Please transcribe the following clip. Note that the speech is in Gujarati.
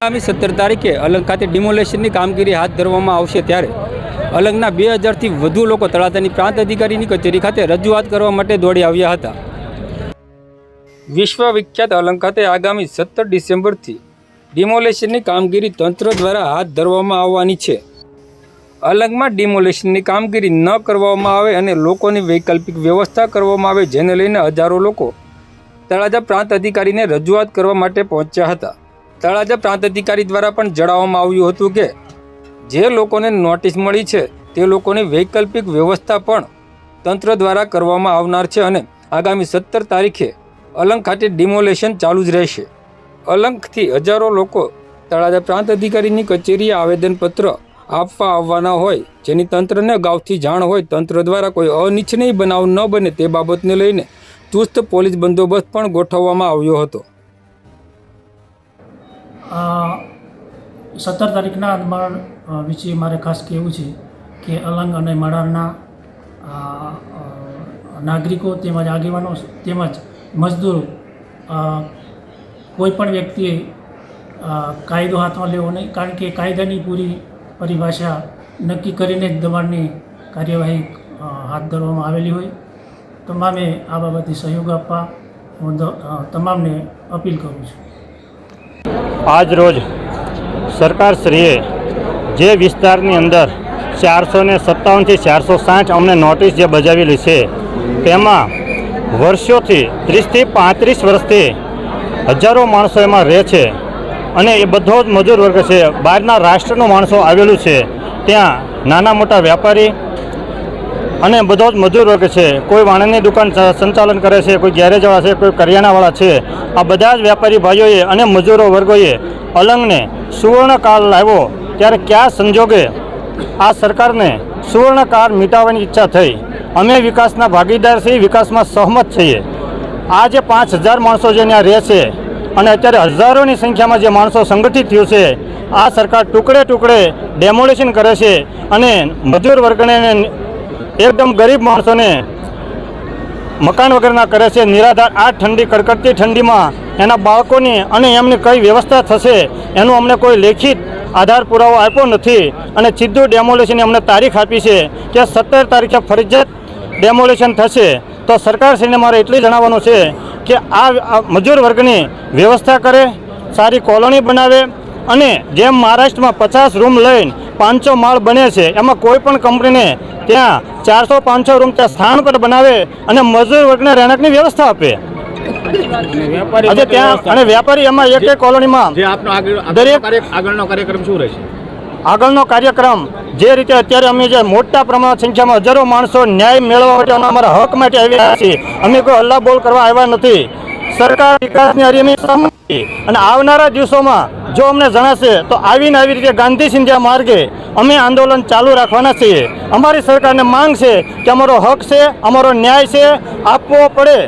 આગામી 17 તારીખે અલંગ ખાતે ડિમોલેશનની કામગીરી હાથ ધરવામાં આવશે ત્યારે અલંગના 2000થી વધુ લોકો તળાજાની પ્રાંત અધિકારીની કચેરી ખાતે રજૂઆત કરવા માટે દોડી આવ્યા હતા। વિશ્વવિખ્યાત અલંગ ખાતે આગામી 17 ડિસેમ્બરથી ડિમોલેશનની કામગીરી તંત્ર દ્વારા હાથ ધરવામાં આવવાની છે। અલંગમાં ડિમોલેશનની કામગીરી ન કરવામાં આવે અને લોકોની વૈકલ્પિક વ્યવસ્થા કરવામાં આવે, જેને લઈને હજારો લોકો તળાજા પ્રાંત અધિકારીને રજૂઆત કરવા માટે પહોંચ્યા હતા। તળાજા પ્રાંત અધિકારી દ્વારા પણ જણાવવામાં આવ્યું હતું કે જે લોકોને નોટિસ મળી છે તે લોકોની વૈકલ્પિક વ્યવસ્થા પણ તંત્ર દ્વારા કરવામાં આવનાર છે અને આગામી 17 તારીખે અલંગ ખાતે ડિમોલેશન ચાલુ જ રહેશે। અલંગથી હજારો લોકો તળાજા પ્રાંત અધિકારીની કચેરીએ આવેદનપત્ર આપવા આવવાના હોય, જેની તંત્રને અગાઉથી જાણ હોય। તંત્ર દ્વારા કોઈ અનિચ્છનીય બનાવ ન બને તે બાબતને લઈને ચુસ્ત પોલીસ બંદોબસ્ત પણ ગોઠવવામાં આવ્યો હતો। 17 તારીખના માળ વિશે મારે ખાસ કહેવું છે કે અલંગ અને માળાના નાગરિકો તેમજ આગેવાનો તેમજ મજદૂરો કોઈ પણ વ્યક્તિએ કાયદો હાથમાં લેવો નહીં, કારણ કે કાયદાની પૂરી પરિભાષા નક્કી કરીને જ દબાણની કાર્યવાહી હાથ ધરવામાં આવેલી હોય। તમામે આ બાબતે સહયોગ આપવા હું તમામને અપીલ કરું છું। આજ રોજ સરકારશ્રીએ જે વિસ્તારની અંદર 457 થી 460 અમને નોટિસ જે બજાવેલી છે તેમાં વર્ષોથી 30 થી 35 વર્ષથી હજારો માણસો એમાં રહે છે અને એ બધો જ મજૂર વર્ગ છે। બહારના રાષ્ટ્રનું માણસો આવેલું છે, ત્યાં નાના મોટા વેપારી અને બધો જ મજૂર વર્ગ છે। કોઈ વાણંદની દુકાન સંચાલન કરે છે, કોઈ ગેરેજવાળા છે, કોઈ કરિયાણાવાળા છે। આ બધા જ વેપારી ભાઈઓએ અને મજૂરો વર્ગોએ અલંગને સુવર્ણકાળ લાવ્યો ત્યારે કયા સંજોગે આ સરકારને સુવર્ણકાળ મિટાવવાની ઈચ્છા થઈ। અમે વિકાસના ભાગીદાર છીએ, વિકાસમાં સહમત છીએ। આ જે 5000 માણસો જે ત્યાં રહે છે અને અત્યારે હજારોની સંખ્યામાં જે માણસો સંગઠિત થયું છે, આ સરકાર ટુકડે ટુકડે ડેમોલેશન કરે છે અને મજૂર વર્ગને એકદમ ગરીબ માણસોને મકાન વગરના કરે છે। નિરાધાર આ ઠંડી કડકડતી ઠંડીમાં એના બાળકોની અને એમની કઈ વ્યવસ્થા થશે એનું અમને કોઈ લેખિત આધાર પુરાવો આપ્યો નથી અને સીધું ડેમોલેશનની અમને તારીખ આપી છે કે 17 તારીખે ફરજિયાત ડેમોલેશન થશે। તો સરકારશ્રીને મારે એટલું જણાવવાનું છે કે આ મજૂર વર્ગની વ્યવસ્થા કરે, સારી કોલોની બનાવે અને જેમ મહારાષ્ટ્રમાં 50 રૂમ લઈને 500 માળ બને છે, એમાં કોઈ પણ કંપનીને ત્યાં 400-500 રૂમ ત્યાં સ્થાન પર બનાવે અને મજૂર વર્ગને રહેણાંકની વ્યવસ્થા આપે। અને વેપારી એમાં એક કોલોનીમાં આગળનો કાર્યક્રમ શું રહેશે? આગળનો કાર્યક્રમ જે રીતે અત્યારે અમે જે મોટા પ્રમાણમાં સંખ્યામાં હજારો માણસો ન્યાય મેળવવા માટે અમારા હક માટે આવ્યા છીએ, અમે કોઈ હલ્લા બોલ કરવા આવ્યા નથી। સરકાર વિકાસની હારી સહમત અને આવનારા દિવસોમાં જો અમને જણાશે તો આવીને આવી રીતે ગાંધી સિંધિયા માર્ગે અમે આંદોલન ચાલુ રાખવાના છીએ। અમારી સરકારને માંગ છે કે અમારો હક છે, અમારો ન્યાય છે, આપવો પડે।